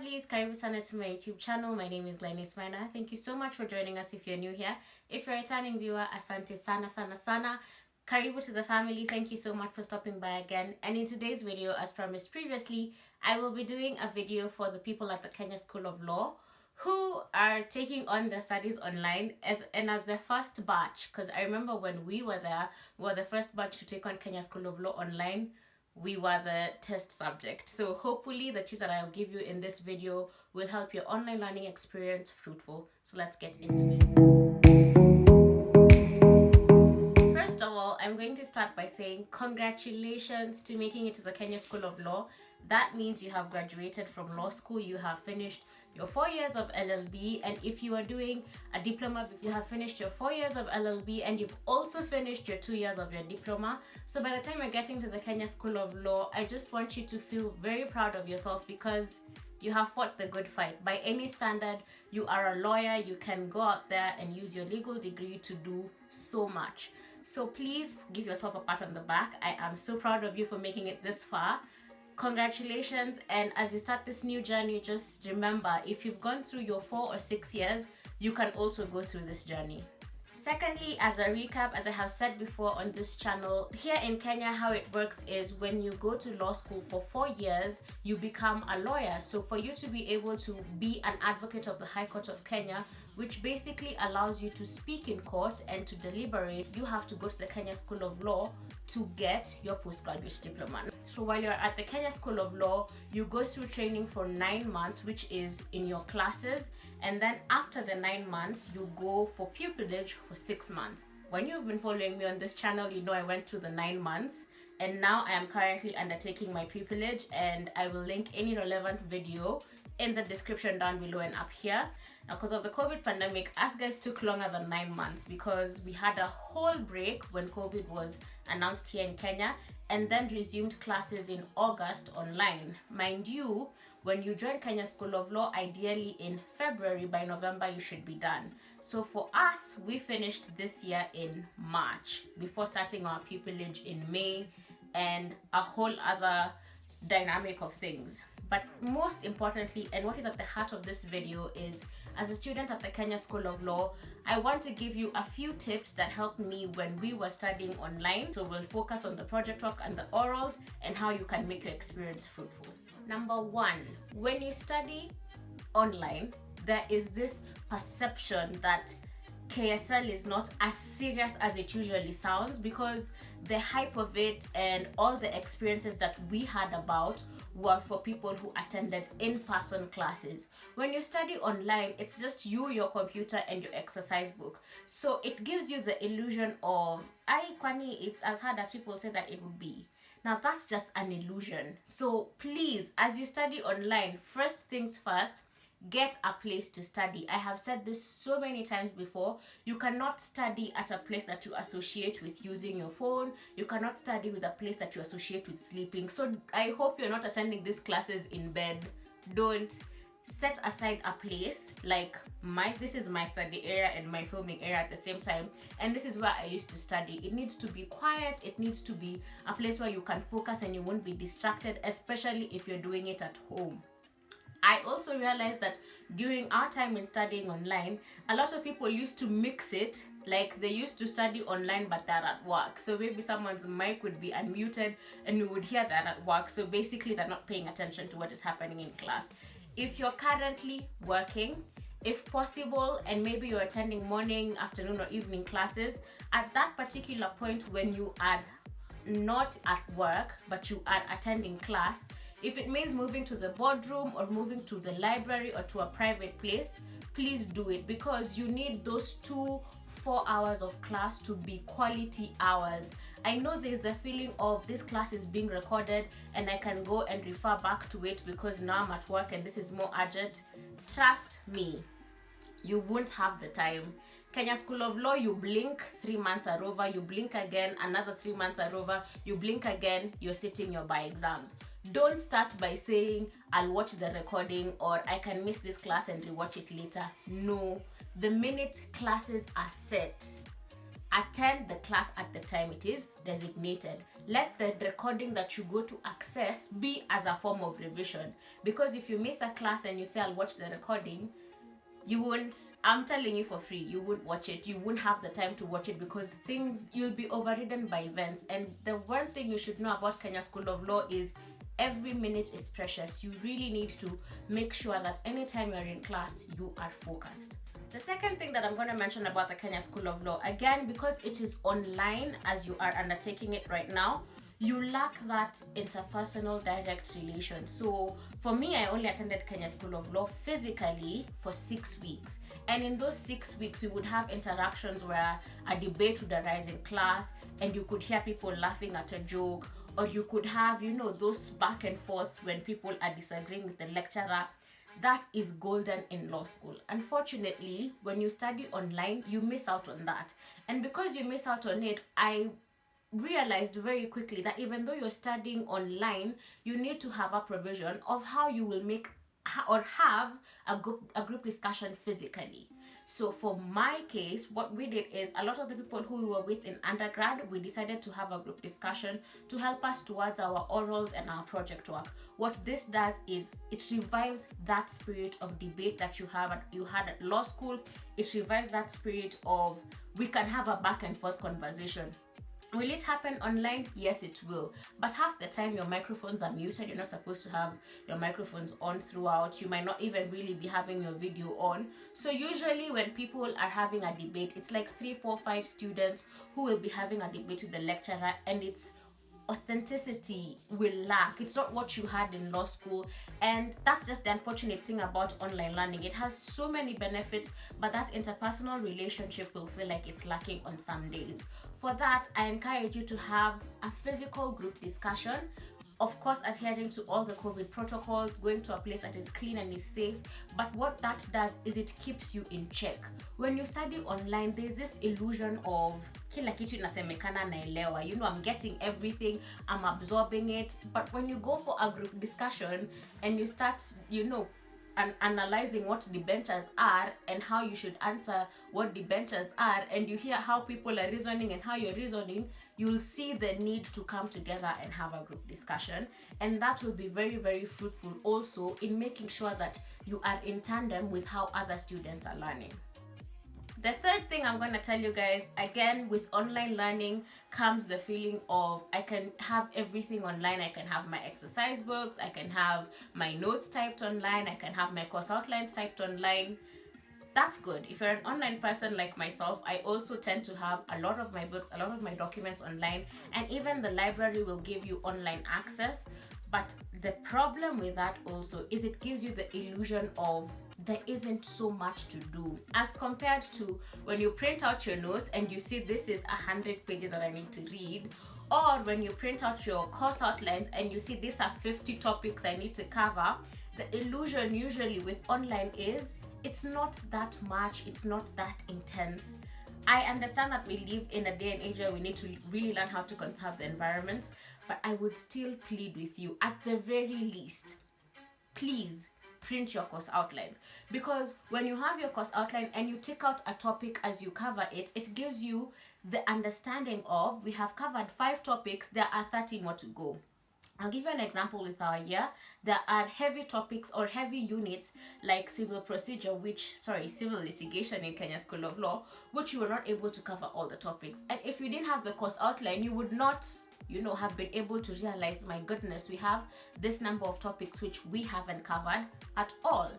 lovelies, karibu sana to my YouTube channel. My name is Glynis. Thank you so much for joining us if you're new here. If you're a returning viewer, asante sana sana sana. Karibu to the family. Thank you so much for stopping by again. And in today's video, as promised previously, I will be doing a video for the people at the Kenya School of Law who are taking on their studies online as their first batch, because I remember when we were there, we were the first batch to take on Kenya School of Law online. We were the test subject. So hopefully the tips that I'll give you in this video will help your online learning experience fruitful. So let's get into it. First of all, I'm going to start by saying congratulations to making it to the Kenya School of Law. That means you have graduated from law school, you have finished your 4 years of LLB, and if you are doing a diploma, you have finished your 4 years of LLB and you've also finished your 2 years of your diploma. So by the time you're getting to the Kenya School of Law, I just want you to feel very proud of yourself because you have fought the good fight. By any standard, you are a lawyer, you can go out there and use your legal degree to do so much. So please give yourself a pat on the back. I am so proud of you for making it this far. Congratulations, and as you start this new journey, just remember, if you've gone through your 4 or 6 years, you can also go through this journey. Secondly, as a recap, as I have said before on this channel, here in Kenya, how it works is when you go to law school for 4 years, you become a lawyer. So for you to be able to be an advocate of the High Court of Kenya, which basically allows you to speak in court and to deliberate, you have to go to the Kenya School of Law to get your postgraduate diploma. So while you're at the Kenya School of Law, you go through training for 9 months, which is in your classes, and then after the 9 months, you go for pupillage for 6 months. When you've been following me on this channel, you know I went through the 9 months, and now I am currently undertaking my pupillage, and I will link any relevant video in the description down below and up here. Now, because of the COVID pandemic, us guys took longer than 9 months because we had a whole break when COVID was announced here in Kenya, and then resumed classes in August online. Mind you, when you join Kenya School of Law, ideally in February, by November you should be done. So for us, we finished this year in March before starting our pupillage in May and a whole other dynamic of things. But most importantly, and what is at the heart of this video, is as a student at the Kenya School of Law, I want to give you a few tips that helped me when we were studying online. So we'll focus on the project work and the orals and how you can make your experience fruitful. Number one, when you study online, there is this perception that KSL is not as serious as it usually sounds, because the hype of it and all the experiences that we had about were for people who attended in-person classes. When you study online, it's just you, your computer, and your exercise book. So it gives you the illusion of, kwani it's as hard as people say that it would be. Now that's just an illusion. So please, as you study online, first things first, get a place to study. I have said this so many times before. You cannot study at a place that you associate with using your phone. You cannot study with a place that you associate with sleeping. So I hope you're not attending these classes in bed. Don't. Set aside a place like this is my study area and my filming area at the same time, and this is where I used to study. It needs to be quiet. It needs to be a place where you can focus and you won't be distracted, especially if you're doing it at home. I also realized that during our time in studying online, a lot of people used to mix it, like they used to study online but they're at work. So maybe someone's mic would be unmuted and you would hear that at work. So basically they're not paying attention to what is happening in class. If you're currently working, if possible, and maybe you're attending morning, afternoon, or evening classes, at that particular point when you are not at work but you are attending class, if it means moving to the boardroom or moving to the library or to a private place, please do it, because you need those 2-4 hours of class to be quality hours. I know there's the feeling of this class is being recorded and I can go and refer back to it because now I'm at work and this is more urgent. Trust me, you won't have the time. Kenya School of Law, you blink, 3 months are over, you blink again, another 3 months are over, you blink again, you're sitting your by exams. Don't start by saying, I'll watch the recording or I can miss this class and rewatch it later. No, the minute classes are set, attend the class at the time it is designated. let the recording that you go to access be as a form of revision. Because if you miss a class and you say, I'll watch the recording, you won't, I'm telling you for free, you won't watch it. You won't have the time to watch it because you'll be overridden by events. And the one thing you should know about Kenya School of Law is every minute is precious. You really need to make sure that anytime you're in class, you are focused. The second thing that I'm going to mention about the Kenya School of Law, again, because it is online as you are undertaking it right now, you lack that interpersonal direct relation. So for me, I only attended Kenya School of Law physically for 6 weeks. And in those 6 weeks, we would have interactions where a debate would arise in class and you could hear people laughing at a joke, or you could have, those back and forths when people are disagreeing with the lecturer. That is golden in law school. Unfortunately, when you study online, you miss out on that. And because you miss out on it, I realized very quickly that even though you're studying online, you need to have a provision of how you will make or have a group discussion physically. So for my case, what we did is a lot of the people who we were with in undergrad, we decided to have a group discussion to help us towards our orals and our project work. What this does is it revives that spirit of debate that you had at law school. It revives that spirit of we can have a back and forth conversation. Will it happen online? Yes, it will. But half the time your microphones are muted. You're not supposed to have your microphones on throughout. You might not even really be having your video on. So usually when people are having a debate, it's like 3, 4, 5 students who will be having a debate with the lecturer, and it's authenticity will lack. It's not what you had in law school, and that's just the unfortunate thing about online learning. It has so many benefits, but that interpersonal relationship will feel like it's lacking on some days. For that, I encourage you to have a physical group discussion, of course adhering to all the COVID protocols, going to a place that is clean and is safe. But what that does is it keeps you in check. When you study online, there's this illusion of kila kitu inasemekana naelewa, I'm getting everything, I'm absorbing it. But when you go for a group discussion and you start and analyzing what debentures are and how you should answer what debentures are, and you hear how people are reasoning and how you're reasoning, you'll see the need to come together and have a group discussion. And that will be very, very fruitful also in making sure that you are in tandem with how other students are learning. The third thing I'm going to tell you guys, again, with online learning comes the feeling of I can have everything online. I can have my exercise books, I can have my notes typed online, I can have my course outlines typed online. That's good. If you're an online person like myself, I also tend to have a lot of my books, a lot of my documents online, and even the library will give you online access. But the problem with that also is it gives you the illusion of there isn't so much to do, as compared to when you print out your notes and you see this is 100 pages that I need to read, or when you print out your course outlines and you see these are 50 topics I need to cover. The illusion usually with online is it's not that much, it's not that intense. I understand that we live in a day and age where we need to really learn how to conserve the environment, but I would still plead with you, at the very least, please print your course outlines. Because when you have your course outline and you take out a topic as you cover it, it gives you the understanding of we have covered 5 topics, there are 30 more to go. I'll give you an example with our year. There are heavy topics or heavy units like civil litigation in Kenya School of Law, which you were not able to cover all the topics. And if you didn't have the course outline, you would not, have been able to realize, my goodness, we have this number of topics which we haven't covered at all.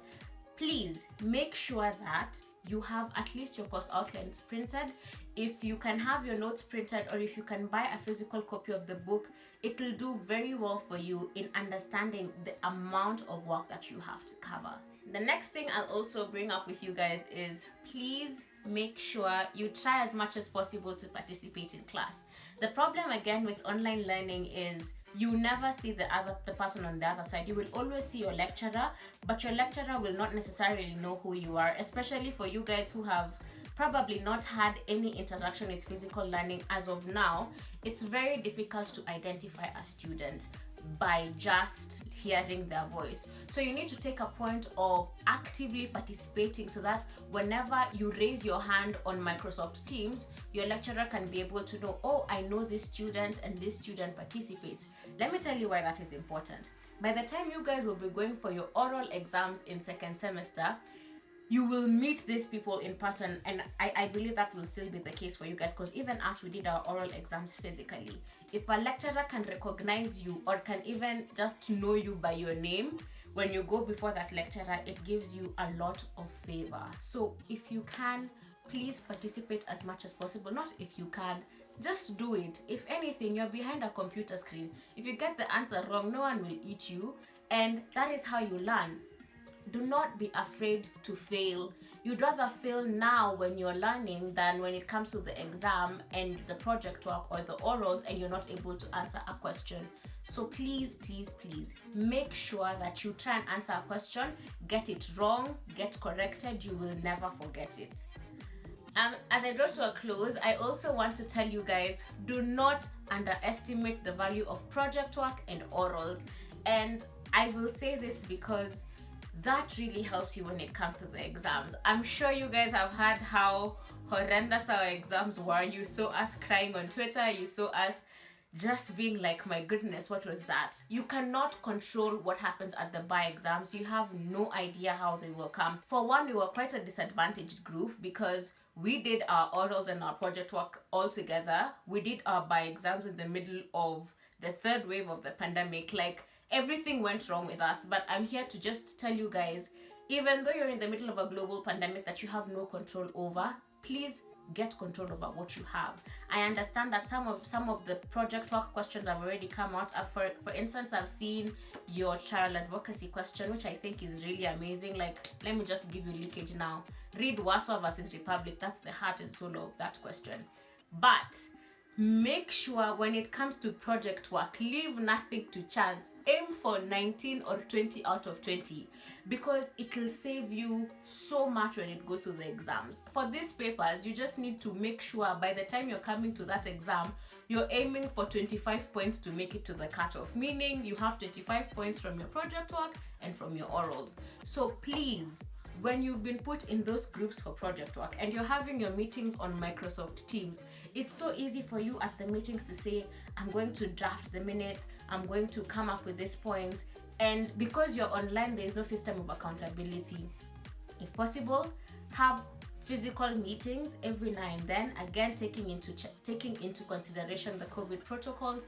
Please make sure that you have at least your course outlines printed. If you can have your notes printed, or if you can buy a physical copy of the book, it will do very well for you in understanding the amount of work that you have to cover. The next thing I'll also bring up with you guys is please make sure you try as much as possible to participate in class. The problem again with online learning is you never see the person on the other side. You will always see your lecturer, but your lecturer will not necessarily know who you are, especially for you guys who have probably not had any interaction with physical learning as of now. It's very difficult to identify a student. by just hearing their voice. So you need to take a point of actively participating so that whenever you raise your hand on Microsoft Teams, your lecturer can be able to know, oh, I know this student and this student participates. Let me tell you why that is important. By the time you guys will be going for your oral exams in second semester, you will meet these people in person, and I believe that will still be the case for you guys, because even as we did our oral exams physically, if a lecturer can recognize you or can even just know you by your name when you go before that lecturer, it gives you a lot of favor. So if you can, please participate as much as possible. Not if you can, just do it. If anything, you're behind a computer screen. If you get the answer wrong, no one will eat you, and that is how you learn. Do not be afraid to fail. You'd rather fail now when you're learning than when it comes to the exam and the project work or the orals and you're not able to answer a question. So please, please, please make sure that you try and answer a question, get it wrong, get corrected. You will never forget it. As I draw to a close, I also want to tell you guys, do not underestimate the value of project work and orals. And I will say this because that really helps you when it comes to the exams. I'm sure you guys have heard how horrendous our exams were. You saw us crying on Twitter. You saw us just being like, my goodness, what was that? You cannot control what happens at the bar exams. You have no idea how they will come. For one, we were quite a disadvantaged group because we did our orals and our project work all together. We did our bar exams in the middle of the third wave of the pandemic. Like, everything went wrong with us. But I'm here to just tell you guys, even though you're in the middle of a global pandemic that you have no control over, please get control over what you have. I understand that some of the project work questions have already come out. For instance, I've seen your child advocacy question, which I think is really amazing. Like, let me just give you leakage now. Read Waswa versus Republic. That's the heart and soul of that question. But make sure when it comes to project work, leave nothing to chance. Aim for 19 or 20 out of 20 because it will save you so much when it goes to the exams. For these papers, you just need to make sure by the time you're coming to that exam, you're aiming for 25 points to make it to the cutoff, meaning you have 25 points from your project work and from your orals. So please, when you've been put in those groups for project work and you're having your meetings on Microsoft Teams, it's so easy for you at the meetings to say, I'm going to draft the minutes, I'm going to come up with these points. And because you're online, there's no system of accountability. If possible, have physical meetings every now and then, again taking into consideration the COVID protocols,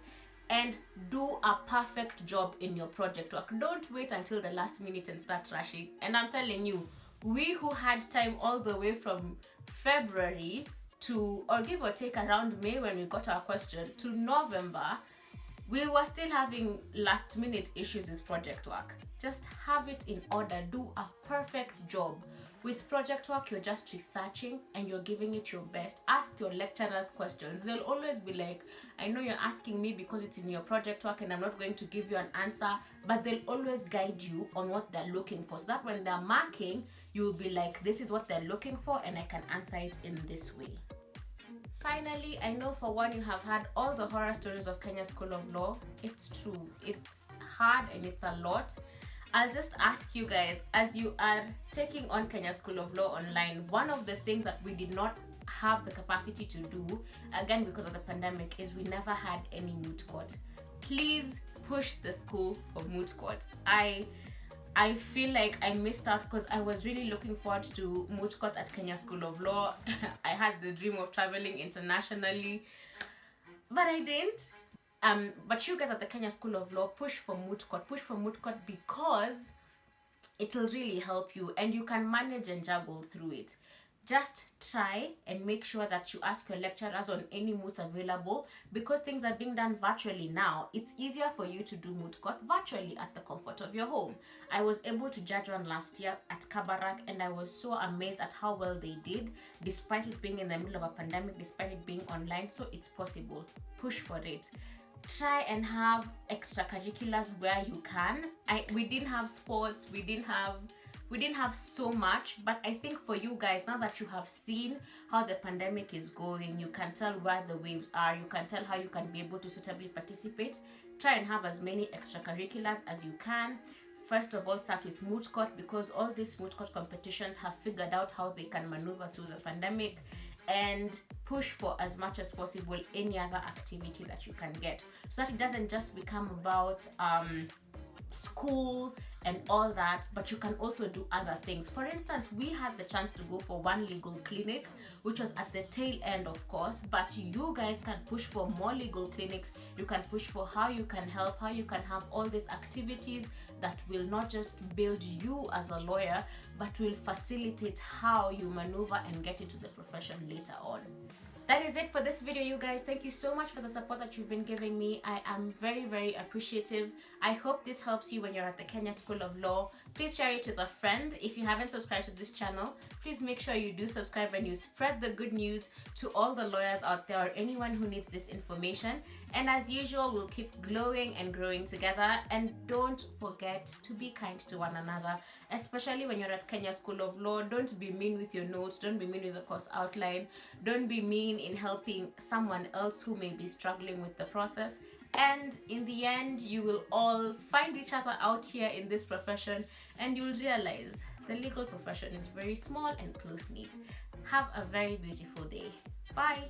and do a perfect job in your project work. Don't wait until the last minute and start rushing. And I'm telling you, we who had time all the way from February to, or give or take around May when we got our question, to November, we were still having last minute issues with project work. Just have it in order. Do a perfect job. With project work, you're just researching and you're giving it your best. Ask your lecturers questions. They'll always be like, I know you're asking me because it's in your project work and I'm not going to give you an answer, but they'll always guide you on what they're looking for. So that when they're marking, you'll be like, this is what they're looking for and I can answer it in this way. Finally, I know for one you have heard all the horror stories of Kenya School of Law. It's true. It's hard and it's a lot. I'll just ask you guys, as you are taking on Kenya School of Law online, one of the things that we did not have the capacity to do, again because of the pandemic, is we never had any moot court. Please push the school for moot court. I feel like I missed out because I was really looking forward to moot court at Kenya School of Law. I had the dream of traveling internationally, but I didn't. But you guys at the Kenya School of Law, push for moot court because it will really help you and you can manage and juggle through it. Just try and make sure that you ask your lecturers on any moots available, because things are being done virtually now. It's easier for you to do moot court virtually at the comfort of your home. I was able to judge one last year at Kabarak and I was so amazed at how well they did, despite it being in the middle of a pandemic, despite it being online. So it's possible. Push for it. Try and have extracurriculars where you can. We didn't have sports, we didn't have so much, but I think for you guys, now that you have seen how the pandemic is going, you can tell where the waves are, you can tell how you can be able to suitably participate. try and have as many extracurriculars as you can. First of all, start with moot court, because all these moot court competitions have figured out how they can maneuver through the pandemic, and push for as much as possible any other activity that you can get, so that it doesn't just become about school and all that, but you can also do other things. For instance, we had the chance to go for one legal clinic, which was at the tail end, of course, but you guys can push for more legal clinics. You can push for how you can help, how you can have all these activities that will not just build you as a lawyer, but will facilitate how you maneuver and get into the profession later on. That is it for this video, you guys. Thank you so much for the support that you've been giving me. I am very, very appreciative. I hope this helps you when you're at the Kenya School of Law. Please share it with a friend. If you haven't subscribed to this channel, please make sure you do subscribe and you spread the good news to all the lawyers out there or anyone who needs this information. And as usual, we'll keep glowing and growing together. And don't forget to be kind to one another, especially when you're at Kenya School of Law. Don't be mean with your notes. Don't be mean with the course outline. Don't be mean in helping someone else who may be struggling with the process. And in the end, you will all find each other out here in this profession, and you'll realize the legal profession is very small and close-knit. Have a very beautiful day. Bye.